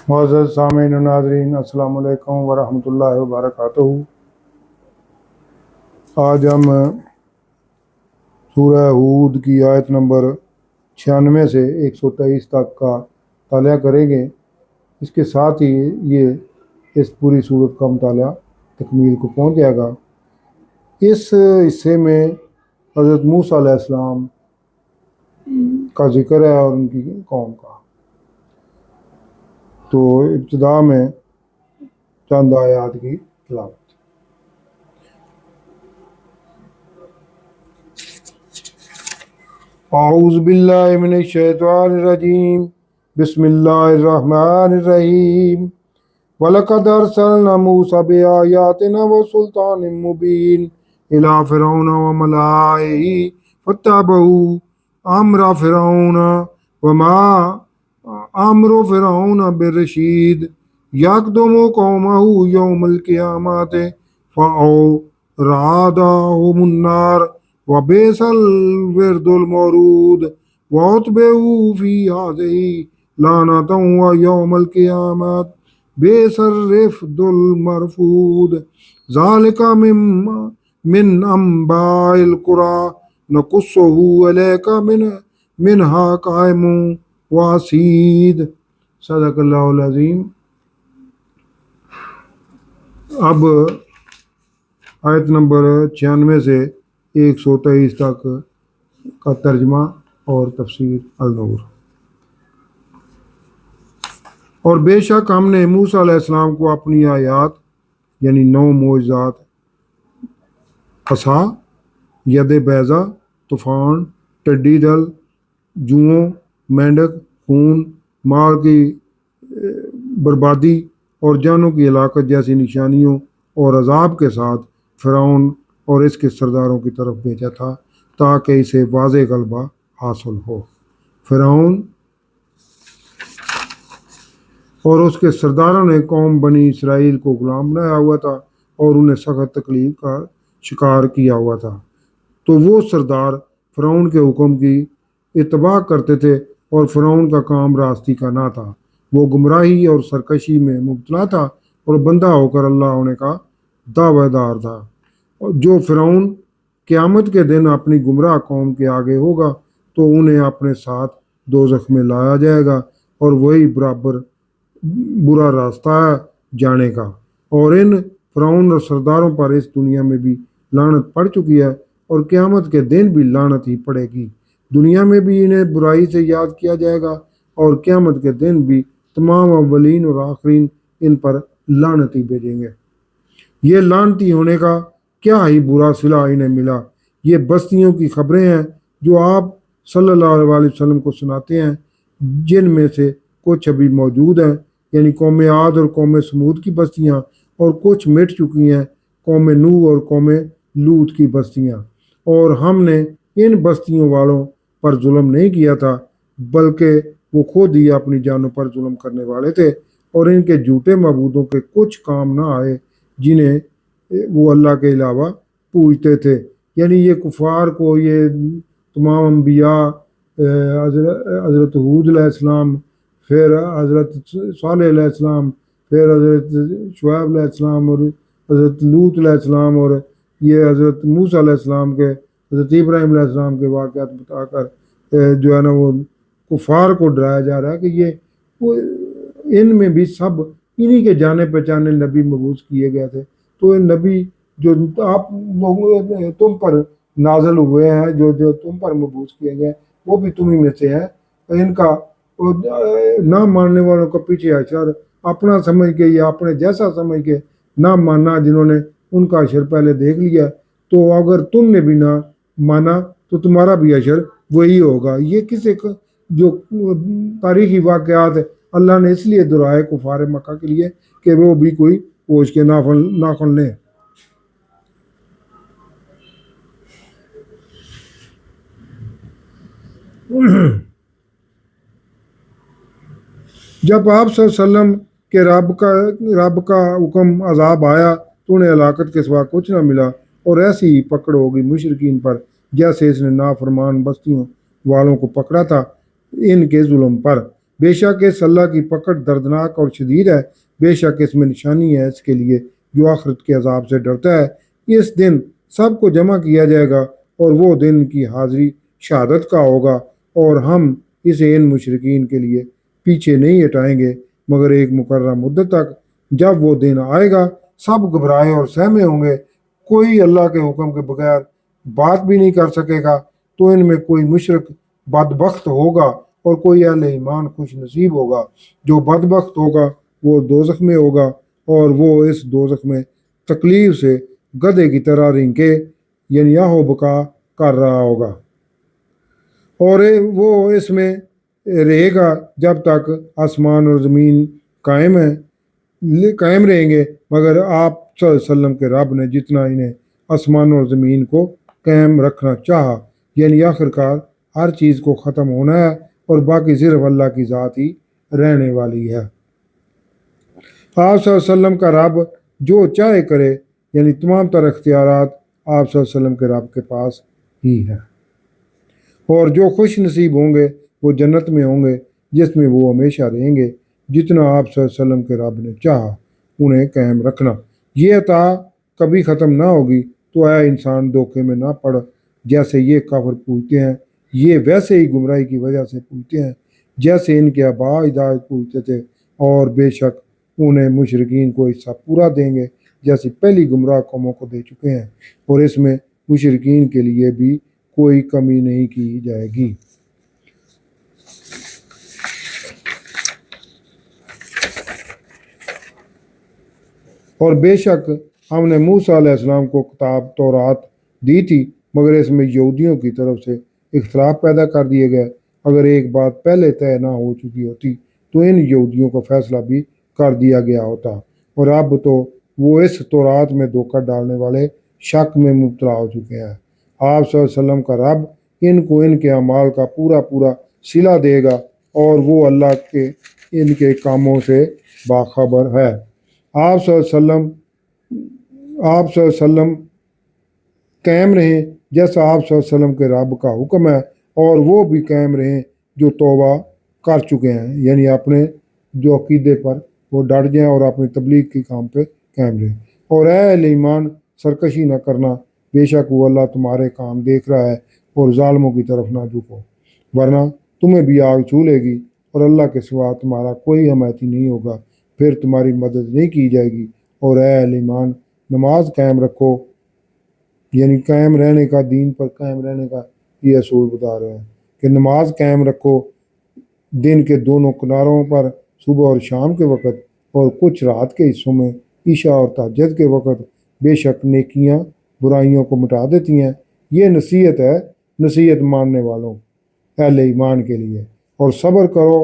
معزز سامعین و ناظرین، السلام علیکم ورحمۃ اللہ وبرکاتہ۔ آج ہم سورہ ہود کی آیت نمبر 96 سے 123 تک کا مطالعہ کریں گے۔ اس کے ساتھ ہی یہ اس پوری سورت کا مطالعہ تکمیل کو پہنچ جائے گا۔ اس حصے میں حضرت موسیٰ علیہ السلام کا ذکر ہے اور ان کی قوم کا۔ تو ابتدا میں چند آیات کی تلاوت۔ اعوذ باللہ من الشیطان الرجیم، بسم اللہ الرحمن الرحیم۔ وَلَقَدْ أَرْسَلْنَا مُوسَىٰ بِآيَاتِنَا وَسُلْطَانٍ مُّبِينٍ إِلَىٰ فِرْعَوْنَ وَمَلَائِهِ فَاتَّبَعُوا أَمْرَ فِرْعَوْنَ وَمَا أَمْرُ فِرْعَوْنَ بِرَشِيدٍ يَقْدُمُ قَوْمَهُ يَوْمَ الْقِيَامَةِ فَأَوْرَادَهُمُ النَّارَ وَبِئْسَ الْوِرْدُ الْمَوْرُودُ وَأُتْبِعُوا فِي هَٰذِهِ لَعْنَةً وَيَوْمَ الْقِيَامَةِ بئس الرفد المرفود ذلك من انباء القرى نقصه عليك منها قائم وحصيد۔ صدق اللہ العظیم۔ اب آیت نمبر 96 سے 123 تک کا ترجمہ اور تفسیر النور۔ اور بے شک ہم نے موسیٰ علیہ السلام کو اپنی آیات یعنی 9 معجزات، عصا، ید بیضا، طوفان، ٹڈی دل، جوؤں، مینڈک، خون، مال کی بربادی اور جانوں کی ہلاکت جیسی نشانیوں اور عذاب کے ساتھ فرعون اور اس کے سرداروں کی طرف بھیجا تھا تاکہ اسے واضح غلبہ حاصل ہو۔ فرعون اور اس کے سرداروں نے قوم بنی اسرائیل کو غلام بنایا ہوا تھا اور انہیں سخت تکلیف کا شکار کیا ہوا تھا۔ تو وہ سردار فرعون کے حکم کی اتباع کرتے تھے اور فرعون کا کام راستی کا نہ تھا۔ وہ گمراہی اور سرکشی میں مبتلا تھا اور بندہ ہو کر اللہ ہونے کا دعویٰ دار تھا۔ جو فرعون قیامت کے دن اپنی گمراہ قوم کے آگے ہوگا تو انہیں اپنے ساتھ دوزخ میں لایا جائے گا اور وہی برابر برا راستہ ہے جانے کا۔ اور ان فرعون اور سرداروں پر اس دنیا میں بھی لعنت پڑ چکی ہے اور قیامت کے دن بھی لعنت ہی پڑے گی۔ دنیا میں بھی انہیں برائی سے یاد کیا جائے گا اور قیامت کے دن بھی تمام اولین اور آخرین ان پر لعنت ہی بھیجیں گے۔ یہ لعنتی ہونے کا کیا ہی برا صلہ انہیں ملا۔ یہ بستیوں کی خبریں ہیں جو آپ صلی اللہ علیہ وسلم کو سناتے ہیں، جن میں سے کچھ ابھی موجود ہیں، یعنی قوم عاد اور قوم سمود کی بستیاں، اور کچھ مٹ چکی ہیں، قوم نوح اور قوم لوط کی بستیاں۔ اور ہم نے ان بستیوں والوں پر ظلم نہیں کیا تھا بلکہ وہ خود ہی اپنی جانوں پر ظلم کرنے والے تھے، اور ان کے جھوٹے معبودوں کے کچھ کام نہ آئے جنہیں وہ اللہ کے علاوہ پوجتے تھے۔ یعنی یہ کفار کو یہ تمام انبیاء، حضرت ہود علیہ السلام، پھر حضرت صالح علیہ السلام، پھر حضرت شعیب علیہ السلام اور حضرت لوط علیہ السلام، اور یہ حضرت موسیٰ علیہ السلام کے، حضرت ابراہیم علیہ السلام کے واقعات بتا کر جو ہے نا وہ کفار کو ڈرایا جا رہا ہے کہ یہ ان میں بھی سب انہی کے جانے پہچانے نبی مبعوث کیے گئے تھے۔ تو یہ نبی جو آپ لوگوں تم پر نازل ہوئے ہیں، جو تم پر مبعوث کیے گئے، وہ بھی تمہیں میں سے ہیں۔ ان کا نہ ماننے والوں کا پیچھے اشر اپنا سمجھ کے یا اپنے جیسا سمجھ کے نہ ماننا، جنہوں نے ان کا اشر پہلے دیکھ لیا، تو اگر تم نے بھی نہ مانا تو تمہارا بھی اشر وہی ہوگا۔ یہ کسی جو تاریخی واقعات اللہ نے اس لیے دہرائے کفار مکہ کے لیے کہ وہ بھی کوئی ہوش کے ناخن لیں۔ جب آپ صلی اللہ علیہ وسلم کے رب کا حکم عذاب آیا تو انہیں ہلاکت کے سوا کچھ نہ ملا، اور ایسی ہی پکڑ ہوگی مشرکین پر جیسے اس نے نافرمان بستیوں والوں کو پکڑا تھا ان کے ظلم پر۔ बेशक इस अल्लाह की पकड़ दर्दनाक और शदीद है। बेशक इसमें निशानी है इसके लिए जो आखिरत के अजाब से डरता है। इस दिन सबको जमा किया जाएगा और वो दिन की हाजिरी शहादत का होगा, और हम इसे इन मुशरिकीन के लिए पीछे नहीं हटाएंगे मगर एक मुकर्रर मुद्दत तक। जब वो दिन आएगा सब घबराए और सहमे होंगे, कोई अल्लाह के हुक्म के बगैर बात भी नहीं कर सकेगा। तो इनमें कोई मुशरिक बदबख्त होगा और कोई अहले ईमान खुश नसीब होगा। जो बदबख्त होगा वो दोजख में होगा, और वो इस दोजख में तकलीफ से गधे की तरह रिंके यानी याहो बका कर रहा होगा, और वो इसमें रहेगा जब तक आसमान और ज़मीन कायम है कायम रहेंगे। मगर आप सल्लल्लाहु अलैहि वसल्लम के रब ने जितना इन्हें आसमान और ज़मीन को कायम रखना चाहा, यानी आखिरकार हर चीज़ को ख़त्म होना है और बाकी सिर्फ अल्लाह की ज़ात ही रहने वाली है। आप सल्लल्लाहु अलैहि वसल्लम का रब जो चाहे करे, यानी तमाम तर इख्तियारात आप सल्लल्लाहु अलैहि वसल्लम के रब के पास ही है। और जो खुश नसीब होंगे वो जन्नत में होंगे जिसमें वो हमेशा रहेंगे। जितना आप सल्लल्लाहु अलैहि वसल्लम के रब ने चाहा उन्हें कायम रखना, ये अता कभी ख़त्म ना होगी। तो ऐ इंसान धोखे में ना पड़। जैसे ये काफिर पूछते हैं ये वैसे ही गुमराही की वजह से पूछते हैं जैसे इनके आबा अजदाद पूछते थे, और बेशक उन्हें मुशरिकीन को हिस्सा पूरा देंगे जैसे पहली गुमराह कौमों को दे चुके हैं, और इसमें मुशरिकीन के लिए भी कोई कमी नहीं की जाएगी। और बेशक हमने मूसा अलैहिस्सलाम को किताब तौरात दी थी, मगर इसमें यहूदियों की तरफ से इख्तलाफ पैदा कर दिए गए। अगर एक बात पहले तय ना हो चुकी होती तो इन यहूदियों का फैसला भी कर दिया गया होता, और अब तो वो इस तौरात में धोखा डालने वाले शक में मुब्तला हो चुके हैं। आप सल्लल्लाहु अलैहि वसल्लम का रब इनको इनके अमाल का पूरा पूरा सिला देगा, और वो अल्लाह के इनके कामों से बाखबर है। आप सल्लल्लाहु अलैहि वसल्लम कायम रहें जैसा आप सल्लल्लाहु अलैहि वसल्लम के रब का हुक्म है, और वो भी कायम रहें जो तौबा कर चुके हैं, यानी अपने जो अकीदे पर वो डट जाएं और अपनी तबलीग के काम पे कायम रहें। और ऐ अहले ईमान सरकशी न करना, बेशक वो अल्लाह तुम्हारे काम देख रहा है, और जालिमों की तरफ ना झुको वरना तुम्हें भी आग छू लेगी, और अल्लाह के सिवा तुम्हारा कोई हमायती नहीं होगा, फिर तुम्हारी मदद नहीं की जाएगी। और ऐ अहले ईमान नमाज कायम रखो, यानी कायम रहने का, दीन पर कायम रहने का ये असूल बता रहे हैं कि नमाज कायम रखो दिन के दोनों किनारों पर, सुबह और शाम के वक़्त, और कुछ रात के हिस्सों में ईशा और तहज्जुद के वक़्त। बेशक नेकियां बुराइयों को मिटा देती हैं। ये नसीहत है नसीहत मानने वालों अहले ईमान के लिए। और सब्र करो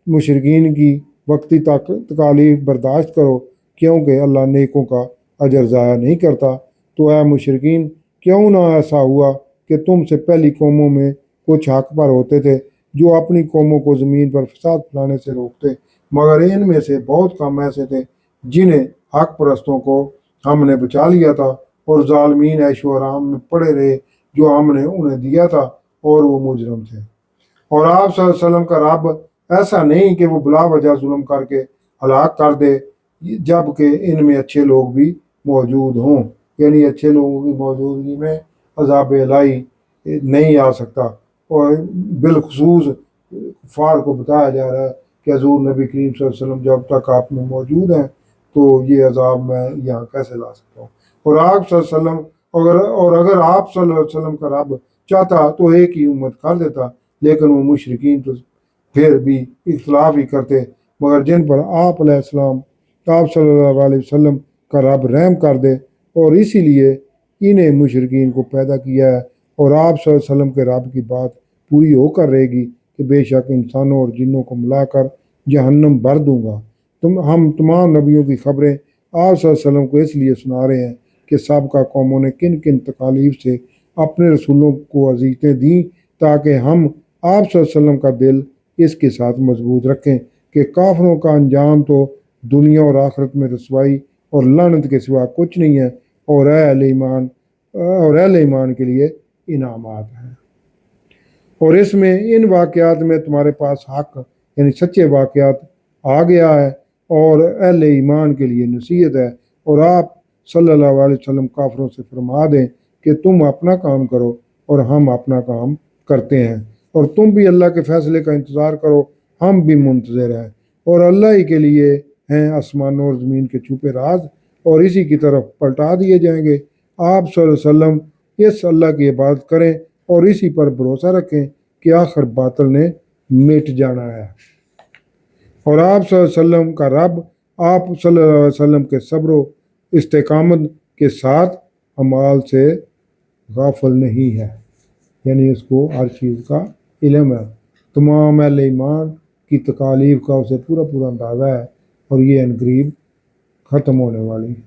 मुशरिकीन की वक्ती तकालीफ बर्दाश्त करो, क्योंकि अल्लाह नेकों का अजर ज़ाया नहीं करता। तो ऐ मुशरिकीन क्यों ना ऐसा हुआ कि तुमसे पहली कौमों में कुछ हक पर होते थे जो अपनी कौमों को ज़मीन पर फसाद फैलाने से रोकते, मगर इनमें से बहुत कम ऐसे थे जिन्हें हक परस्तों को हमने बचा लिया था, और ज़ालिमीन ऐशो आराम में पड़े रहे जो हमने उन्हें दिया था, और वो मुजरम थे। और आप सल्लल्लाहु अलैहि वसल्लम का रब ऐसा नहीं कि वो बुला वजह जुल्म करके हलाक कर दे, जबकि इनमें अच्छे लोग भी मौजूद हों, यानी अच्छे लोगों की मौजूदगी में अज़ाब इलाही नहीं आ सकता। और बिलखसूस कुफार को बताया जा रहा है कि हज़ूर नबी करीम सल्लल्लाहु अलैहि वसल्लम जब तक आप में मौजूद हैं तो ये अज़ाब मैं यहाँ कैसे ला सकता हूँ। और आप सल्लल्लाहु अलैहि वसल्लम अगर आप सल्लल्लाहु अलैहि वसल्लम का रब चाहता तो एक ही उम्मत कर देता, लेकिन वो मुशरिकीन तो फिर भी इख्तलाफ ही करते, मगर जिन पर आप सल्लल्लाहु अलैहि वसल्लम का रब रहम कर दे, और इसीलिए इन्हें मुशरिकीन को पैदा किया है। और आप सल्लल्लाहु अलैहि वसल्लम के रब की बात पूरी होकर रहेगी कि बेशक इंसानों और जिन्नों को मिलाकर जहन्नम भर दूंगा। हम तमाम नबियों की खबरें आप सल्लल्लाहु अलैहि वसल्लम को इसलिए सुना रहे हैं कि सबका कौमों ने किन किन तकालीफ से अपने रसूलों को अजीज़तें दी, ताकि हम आप सल्लल्लाहु अलैहि वसल्लम का दिल इसके साथ मजबूत रखें कि काफिरों का अंजाम तो दुनिया और आखिरत में रसवाई और लानत के सिवा कुछ नहीं है, और अहले ईमान के लिए इनामात हैं। और इसमें इन वाक़यात में तुम्हारे पास हक یعنی سچے واقعات آ گیا ہے اور اہل ایمان کے لیے نصیحت ہے۔ اور آپ صلی اللہ علیہ وسلم کافروں سے فرما دیں کہ تم اپنا کام کرو اور ہم اپنا کام کرتے ہیں، اور تم بھی اللہ کے فیصلے کا انتظار کرو، ہم بھی منتظر ہیں، اور اللہ ہی کے لیے ہیں آسمانوں اور زمین کے چھپے راز، اور اسی کی طرف پلٹا دیے جائیں گے۔ آپ صلی اللہ علیہ وسلم اس اللہ کی عبادت کریں اور اسی پر بھروسہ رکھیں کہ آخر باطل نے مٹ جانا ہے، اور آپ صلی اللہ علیہ وسلم کا رب آپ صلی اللہ علیہ وسلم کے صبر و استقامت کے ساتھ اعمال سے غافل نہیں ہے، یعنی اس کو ہر چیز کا علم ہے، تمام اہل ایمان کی تکالیف کا اسے پورا اندازہ ہے، اور یہ عنقریب ختم ہونے والی ہے۔